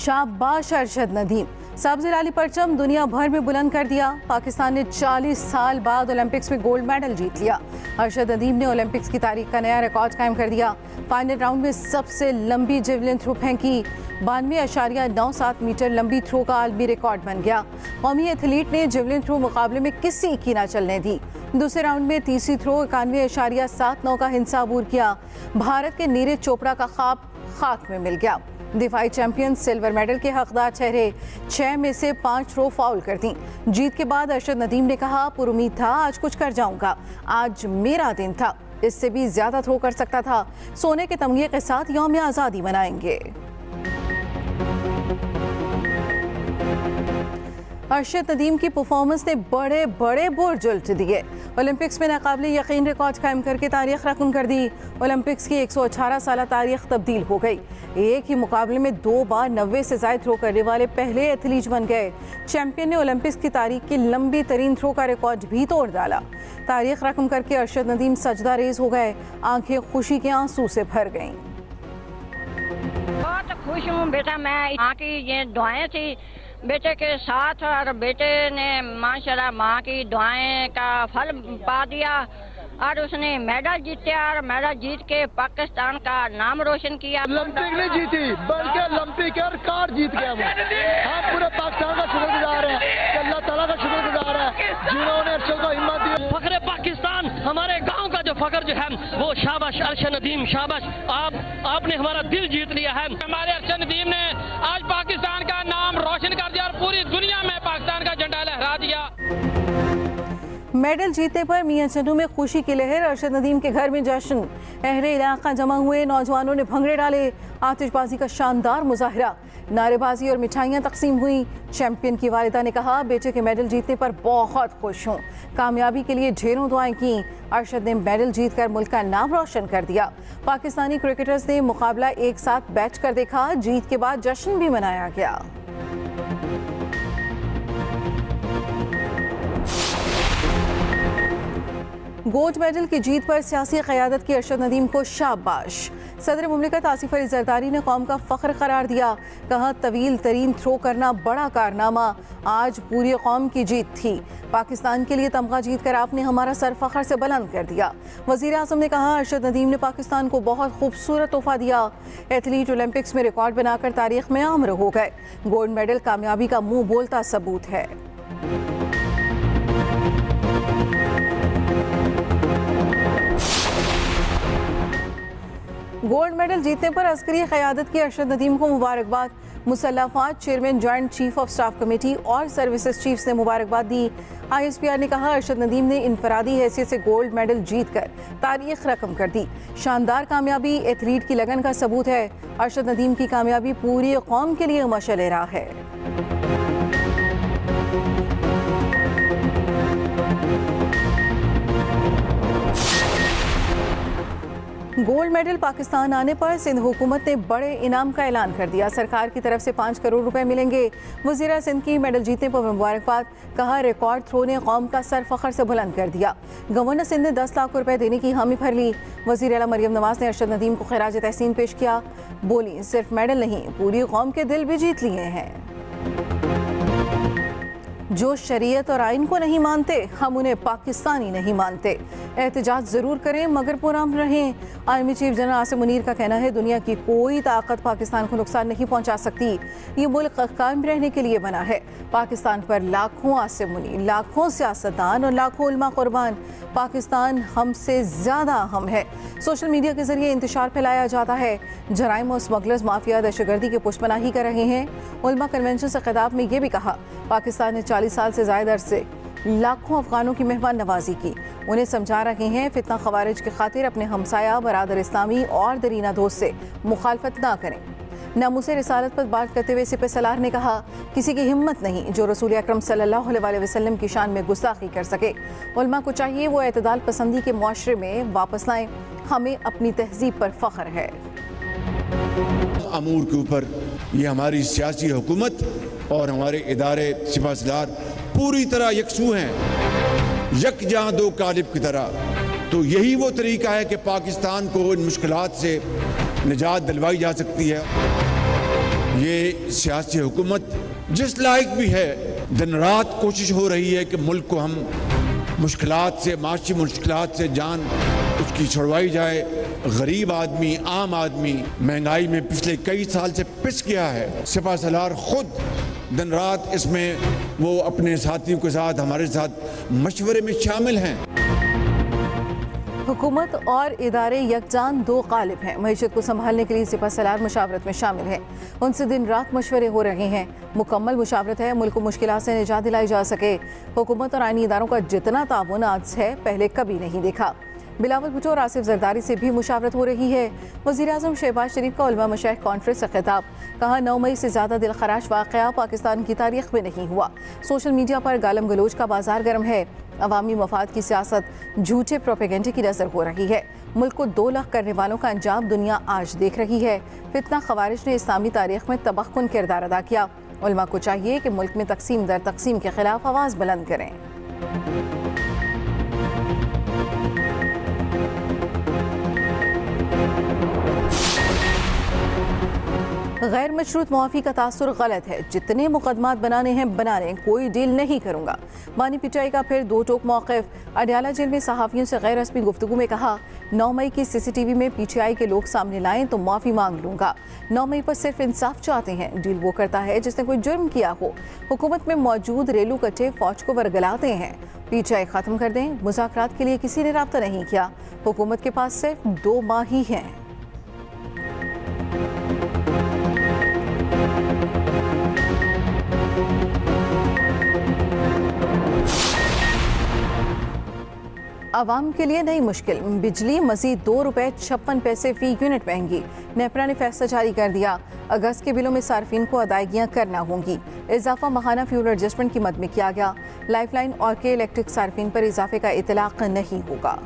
शाबाश अरशद नदीम, सब्ज लाली परचम दुनिया भर में बुलंद कर दिया। पाकिस्तान ने 40 साल बाद ओलंपिक्स में गोल्ड मेडल जीत लिया। अरशद नदीम ने ओलंपिक्स की तारीख का नया रिकॉर्ड कायम कर दिया। फाइनल राउंड में सबसे लंबी जेवलिन थ्रो फेंकी। 92.97 मीटर लंबी थ्रो का आलमी रिकॉर्ड बन गया। कौमी एथलीट ने जेवलिन थ्रो मुकाबले में किसी की ना चलने दी। दूसरे राउंड में तीसरी थ्रो 91.79 का हिंसा अबूर किया। भारत के नीरज चोपड़ा का ख्वाब खाक में मिल गया। दिफाई चैंपियन सिल्वर मेडल के हकदार ठहरे। 6 में से 5 थ्रो फाउल कर दी। जीत के बाद अरशद नदीम ने कहा, पुरुमीद था आज कुछ कर जाऊंगा, आज मेरा दिन था, इससे भी ज्यादा थ्रो कर सकता था। सोने के तमगे के साथ यौम आज़ादी मनाएंगे। अरशद नदीम की परफॉर्मेंस ने बड़े बड़े बुर्ज उलट दिए। ओलंपिक्स में नाकाबिले यकीन रिकॉर्ड कायम करके तारीख रकम कर दी। ओलंपिक्स की 118 साल तारीख तब्दील हो गई। एक ही मुकाबले में 2 बार 90 से ज्यादा थ्रो करने वाले पहले एथलीट बन गए। चैंपियन ने ओलंपिक्स की तारीख की लंबी तरीन थ्रो का रिकॉर्ड भी तोड़ डाला। तारीख रकम करके अरशद नदीम सजदा रेज हो गए। आंखें खुशी के आंसू से भर गईं। बहुत खुश हूँ बेटा, मैं माँ की ये दुआएं थी बेटे के साथ, और बेटे ने माशाल्लाह माँ की दुआएं का फल पा दिया और उसने मेडल जीता और मेडल जीत के पाकिस्तान का नाम रोशन किया। ओलंपिक नहीं जीती बल्कि ओलंपिक का रिकॉर्ड जीत गया वो। हम पूरे पाकिस्तान का शुक्रगुजार हैं, अल्लाह ताला का शुक्रगुजार है जिन्होंने अरशद को हिम्मत दी। फखरे पाकिस्तान, हमारे गांव का जो फखर जो है वो शाबाश अरशद नदीम, शाबाश, आपने हमारा दिल जीत लिया है। हमारे अरशद नदीम ने आज पाकिस्तान का नाम रोशन कर दिया और पूरी दुनिया में पाकिस्तान का झंडा लहरा दिया। मेडल जीतने पर मियां चन्नू में खुशी की लहर। अरशद नदीम के घर में जश्न, अहले इलाका जमा हुए, नौजवानों ने भंगड़े डाले। आतिशबाजी का शानदार मुजाहरा, नारेबाजी और मिठाइयाँ तकसीम हुई। चैंपियन की वालिदा ने कहा, बेटे के मेडल जीतने पर बहुत खुश हूँ, कामयाबी के लिए ढेरों दुआएं की। अरशद ने मेडल जीतकर मुल्क का नाम रोशन कर दिया। पाकिस्तानी क्रिकेटर्स ने मुकाबला एक साथ बैठ कर देखा। जीत के बाद जश्न भी मनाया गया। गोल्ड मेडल की जीत पर सियासी क़यादत की अरशद नदीम को शाबाश। सदर मुमलिकत आसिफ अली जरदारी ने कौम का फ़ख्र करार दिया। कहा, तवील तरीन थ्रो करना बड़ा कारनामा, आज पूरी कौम की जीत थी। पाकिस्तान के लिए तमगा जीत कर आपने हमारा सर फ़ख्र से बुलंद कर दिया। वज़ीर आज़म ने कहा, अरशद नदीम ने पाकिस्तान को बहुत खूबसूरत तोहफा दिया। एथलीट ओलंपिक्स में रिकॉर्ड बनाकर तारीख में आमर हो गए। गोल्ड मेडल कामयाबी का मुँह बोलता सबूत है। गोल्ड मेडल जीतने पर अस्करी क़यादत की अरशद नदीम को मुबारकबाद। मुसल्लह फ़ौज chairman, joint chief of staff committee और सर्विसेज चीफ्स ने मुबारकबाद दी। ISPR ने कहा, अरशद नदीम ने इनफरादी हैसियत से गोल्ड मेडल जीत कर तारीख रकम कर दी। शानदार कामयाबी एथलीट की लगन का सबूत है। अरशद नदीम की कामयाबी पूरी कौम के लिए मशअल राह है। गोल्ड मेडल पाकिस्तान आने पर सिंध हुकूमत ने बड़े इनाम का ऐलान कर दिया। सरकार की तरफ से 5 करोड़ रुपए मिलेंगे। वज़ीर सिंध की मेडल जीतने पर मुबारकबाद। कहा, रिकॉर्ड थ्रो ने कौम का सर फ़ख्र से बुलंद कर दिया। गवर्नर सिंध ने 10 लाख रुपए देने की हामी भर ली। वज़ीर आला मरियम नवाज ने अरशद नदीम को खिराज तहसीन पेश किया। बोली, सिर्फ मेडल नहीं, पूरी कौम के दिल भी जीत लिए हैं। जो शरीयत और आइन को नहीं मानते, हम उन्हें पाकिस्तानी नहीं मानते। एहतजाज ज़रूर करें मगर पुरअमन रहें। Army chief general Asim Munir का कहना है, दुनिया की कोई ताकत पाकिस्तान को नुकसान नहीं पहुंचा सकती। ये मुल्क कायम रहने के लिए बना है। पाकिस्तान पर लाखों आसिम मुनीर, लाखों सियासतदान और लाखों उलमा कुर्बान। पाकिस्तान हमसे ज़्यादा अहम है। सोशल मीडिया के जरिए इंतशार फैलाया जाता है। जराइम और स्मगलर्स माफिया दहशतगर्दी के पुष्पनाही कर रहे हैं। उलमा कन्वेंशन से खिताब में ये भी कहा, पाकिस्तान ने 40 साल से ज़्यादा अरसे लाखों अफगानों की मेहमान नवाजी की। उन्हें समझा रहे हैं फितना खवारिज की खातिर अपने हमसाया बरादर इस्लामी और दरीना दोस्त से मुखालफत ना करें। नामूसे रिसालत पर बात करते हुए सिपह सलार ने कहा, किसी की हिम्मत नहीं जो रसूल अकरम सल्लल्लाहु अलैहि वसल्लम की शान में गुस्ताखी कर सके। उलमा को चाहिए वो एतदाल पसंदी के मुआशरे में वापस लाएं। हमें अपनी तहजीब पर फ़ख्र है। अमूर के ऊपर ये हमारी सियासी हुकूमत और हमारे इदारे सिपह सलार पूरी तरह यकसू हैं, यकजहां दो कालिब की तरह। तो यही वो तरीका है कि पाकिस्तान को इन मुश्किलात से निजात दिलवाई जा सकती है। ये सियासी हुकूमत जिस लायक भी है, दिन रात कोशिश हो रही है कि मुल्क को हम मुश्किलात से, माशी मुश्किलात से जान उसकी छुड़वाई जाए। गरीब आदमी, आम आदमी महंगाई में पिछले कई साल से पिस गया है। सिपा सलार खुद दिन रात इसमें वो अपने साथियों के साथ, हमारे साथ मशवरे में शामिल हैं। हुकूमत और इदारे यकजान दो गालिब हैं। मईशत को संभालने के लिए सिपा सलार मुशावरत में शामिल है। उनसे दिन रात मशवरे हो रहे हैं। मुकम्मल मुशावरत है, मुल्क को मुश्किलात से निजात दिलाई जा सके। हुकूमत और आईनी इदारों का जितना ताउन आज है, पहले कभी नहीं देखा। बिलावल भुट्टो और आसिफ जरदारी से भी मुशावरत हो रही है। वज़ीर-ए-आज़म शहबाज शरीफ का उलमा मशाइख कॉन्फ्रेंस से खिताब। कहा 9 मई से ज़्यादा दिलखराश वाक़या पाकिस्तान की तारीख में नहीं हुआ। सोशल मीडिया पर गालम गलोच का बाजार गर्म है। अवामी मफाद की सियासत झूठे प्रोपेगेंडे की नज़र हो रही है। मुल्क को 2 लाख करने वालों का अंजाम दुनिया आज देख रही है। फितना खवारिज ने इस्लामी तारीख में तबक्कुन किरदार अदा किया। उलमा को चाहिए कि मुल्क में तकसीम दर तकसीम के खिलाफ आवाज़ बुलंद करें। गैर मशरूत मुआफ़ी का तासुर गलत है। जितने मुकदमात बनाने हैं बना लें, कोई डील नहीं करूँगा। मानी पिटाई का फिर 2 टोक मौक़िफ़। अडयाला जेल में सहाफ़ियों से गैर रस्मी गुफ्तगू में कहा 9 मई की CCTV में PTI के लोग सामने लाएं तो माफ़ी मांग लूँगा। 9 मई पर सिर्फ इंसाफ चाहते हैं। डील वो करता है जिसने कोई जुर्म किया हो। हुकूमत में मौजूद रेलू कट्टे फ़ौज को वरगलाते हैं। PTI ख़त्म कर दें। मुज़ाकरात के लिए किसी ने राब्ता नहीं किया। हुकूमत के पास सिर्फ 2 माह ही हैं। आवाम के लिए नई मुश्किल। बिजली मजीद ₹2.56 फ़ी यूनिट महंगी। नेपरा ने फैसला जारी कर दिया। अगस्त के बिलों में सार्फिन को अदायगियाँ करना होंगी। इजाफा माहाना फ्यूल एडजस्टमेंट की मद में किया गया। लाइफलाइन और के इलेक्ट्रिक सार्फिन पर इजाफे का इतलाक नहीं होगा।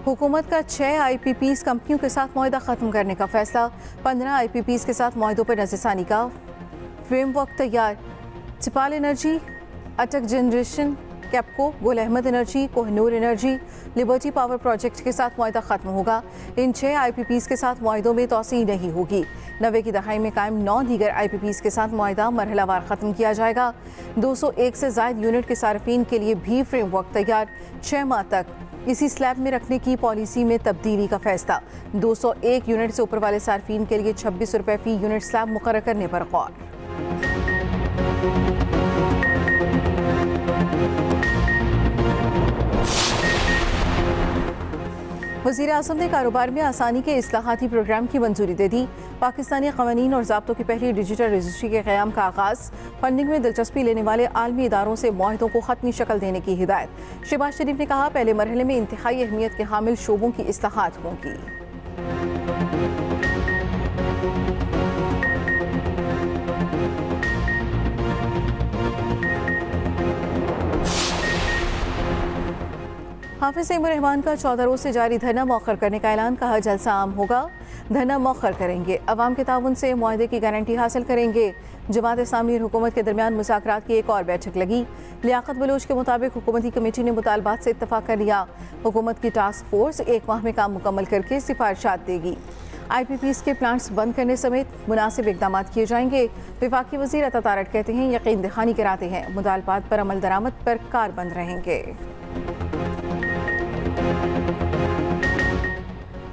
हुकूमत का 6 IPPs कंपनियों के साथ मुआहदा ख़त्म करने का फैसला। 15 IPPs के साथ मुआहदों पर नज़रसानी का फ्रेमवर्क तैयार। चिपाल एनर्जी, अटक generation, Kapco, Gul Ahmad energy, Kohinoor energy, Liberty Power project के साथ मुआहदा ख़त्म होगा। इन 6 IPPs के साथ मुआहदों में तोसी नहीं होगी। 90 की दहाई में कायम 9 दीगर IPPs के साथ मुआहदा मरहलावार ख़त्म किया जाएगा। 201 से ज़ायद यूनिट के सार्फिन के लिए भी फ्रेमवर्क तैयार। 6 माह तक इसी स्लैब में रखने की पॉलिसी में तब्दीली का फैसला। 201 यूनिट से ऊपर वाले सार्फिन के लिए ₹26 फ़ी यूनिट स्लैब मुकर्रर करने पर गौर। वज़ीर-ए-आज़म ने कारोबार में आसानी के इस्लाहाती प्रोग्राम की मंजूरी दे दी। पाकिस्तानी क़वानीन और ज़ाब्तों की पहली डिजिटल रजिस्ट्री के क़याम का आगाज़। फंडिंग में दिलचस्पी लेने वाले आलमी इदारों से मुआहदों को ख़त्मी शक्ल देने की हिदायत। शहबाज शरीफ ने कहा पहले मरहले में इंतहाई अहमियत के हामिल शोबों की इस्लाहात होंगी। हाफिज़ तैमूर रहमान का 14 रोज़ से जारी धरना मौखर करने का ऐलान। कहा जलसा आम होगा, धरना मौखर करेंगे। अवाम के ताउन से मुआहदे की गारंटी हासिल करेंगे। जमात इस्लामी और हुकूमत के दरमियान मुज़ाकरात की एक और बैठक लगी। लियाकत बलोच के मुताबिक हुकूमती कमेटी ने मुतालबात से इत्तफाक कर लिया। हुकूमत की टास्क फोर्स 1 माह में काम मुकम्मल करके सिफारिशात देगी। IPPs के प्लांट्स बंद करने समेत मुनासिब इक़दाम किए जाएंगे। वफाकी वज़ीर अता तारड़ कहते हैं यकीन दहानी कराते हैं मुतालबात पर अमल दरामद पर कारबंद रहेंगे।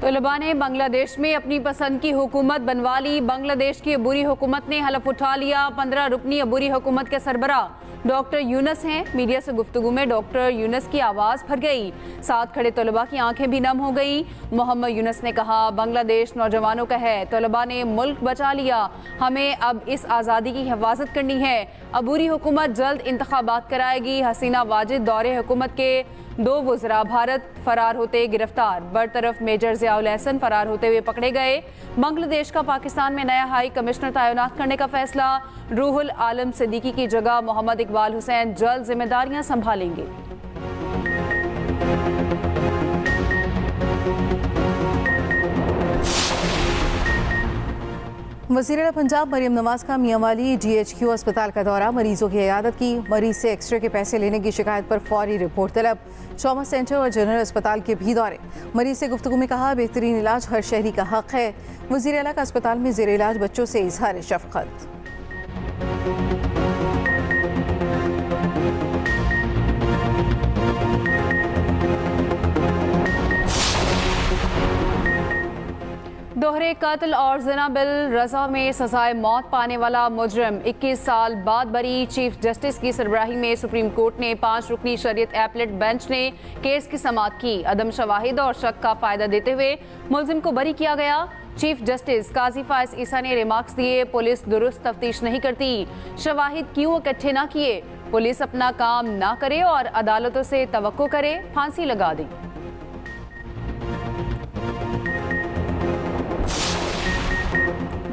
तलबा ने बांग्लादेश में अपनी पसंद की हुकूमत बनवा ली। बांग्लादेश की अबूरी हुकूमत ने हलफ उठा लिया। 15 रुकनी अबूरी हुकूमत के सरबराह डॉक्टर यूनस हैं। मीडिया से गुफ्तगू में डॉक्टर यूनस की आवाज़ फट गई। साथ खड़े तलबा की आंखें भी नम हो गई। मोहम्मद यूनस ने कहा बांग्लादेश नौजवानों का है। तलबा ने मुल्क बचा लिया। हमें अब इस आज़ादी की हिफाजत करनी है। अबूरी हुकूमत जल्द इंतखाबात कराएगी। हसीना वाजिद दौरे हुकूमत के 2 वज़रा भारत फरार होते गिरफ्तार। बरतरफ मेजर ज़ियाउल एहसन फरार होते हुए पकड़े गए। बांग्लादेश का पाकिस्तान में नया हाई कमिश्नर तैनात करने का फैसला। रूहुल आलम सिद्दीकी की जगह मोहम्मद इकबाल हुसैन जल्द जिम्मेदारियां संभालेंगे। वज़ीर पंजाब मरीम नवाज का मियांवाली DHQ अस्पताल का दौरा, मरीजों की इयादत की, मरीज से एक्सरे के पैसे लेने की शिकायत पर फौरी रिपोर्ट तलब, ट्रॉमा सेंटर और जनरल अस्पताल के भी दौरे, मरीज से गुफ्तगू में कहा बेहतरीन इलाज हर शहरी का हक है। वज़ीर आला का अस्पताल में ज़ेर इलाज बच्चों से इजहार शफ़क़त। दोहरे कत्ल और ज़िना बिल रज़ा में सजाए मौत पाने वाला मुजरिम 21 साल बाद बरी। चीफ जस्टिस की सरबराही में सुप्रीम कोर्ट ने 5 रुकनी शरीयत एपलेट बेंच ने केस की समाअत की। अदम शवाहिद और शक का फायदा देते हुए मुलजिम को बरी किया गया। चीफ जस्टिस काजी फायज ईसा ने रिमार्क्स दिए, पुलिस दुरुस्त तफ्तीश नहीं करती, शवाहिद क्यों इकट्ठे ना किए, पुलिस अपना काम ना करे और अदालतों से तवक्को करे, फांसी लगा दी।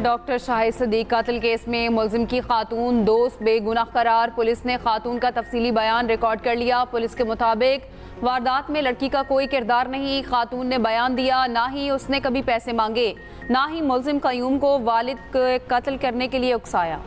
डॉक्टर शाहिद सदीक कातिल केस में मुलजिम की खातून दोस्त बेगुनाह करार, पुलिस ने खातून का तफसीली बयान रिकॉर्ड कर लिया। पुलिस के मुताबिक वारदात में लड़की का कोई किरदार नहीं, खातून ने बयान दिया, ना ही उसने कभी पैसे मांगे, ना ही मुलजिम कयूम को वालिद को कत्ल करने के लिए उकसाया।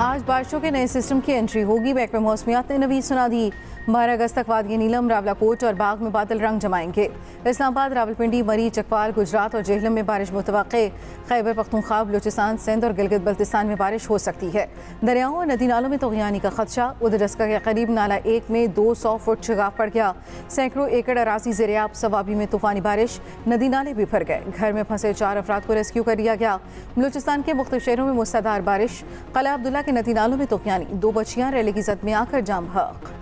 आज बारिशों के नए सिस्टम की एंट्री होगी। महकमे मौसमियात ने नवीद सुना दी। 12 अगस्त तक वादिया नीलम, रावलाकोट और बाग में बादल रंग जमाएंगे। इस्लामाबाद, रावलपिंडी, मरी, चकवाल, गुजरात और जेहलम में बारिश मुतवक्के। खैबर पख्तूनख्वा, बलूचिस्तान, सिंध और गिलगित बल्तिस्तान में बारिश हो सकती है। दरियाओं और नदी नालों में तगयानी का खदशा। उधर डस्का के करीब नाला 1 में 200 फुट शगाफ पड़ गया। सैकड़ों एकड़ अराजी ज़ेर-ए-आब। सवाबी में तूफानी बारिश, नदी नाले भी भर गए। घर में फंसे 4 अफराद को रेस्क्यू कर लिया गया। बलूचिस्तान के मुख्तलिफ शहरों में मूसलाधार बारिश। कला अब्दुल्ला के नदी नालों में तगयानी, 2 बच्चियां रैली की जद में आकर जाम बहक।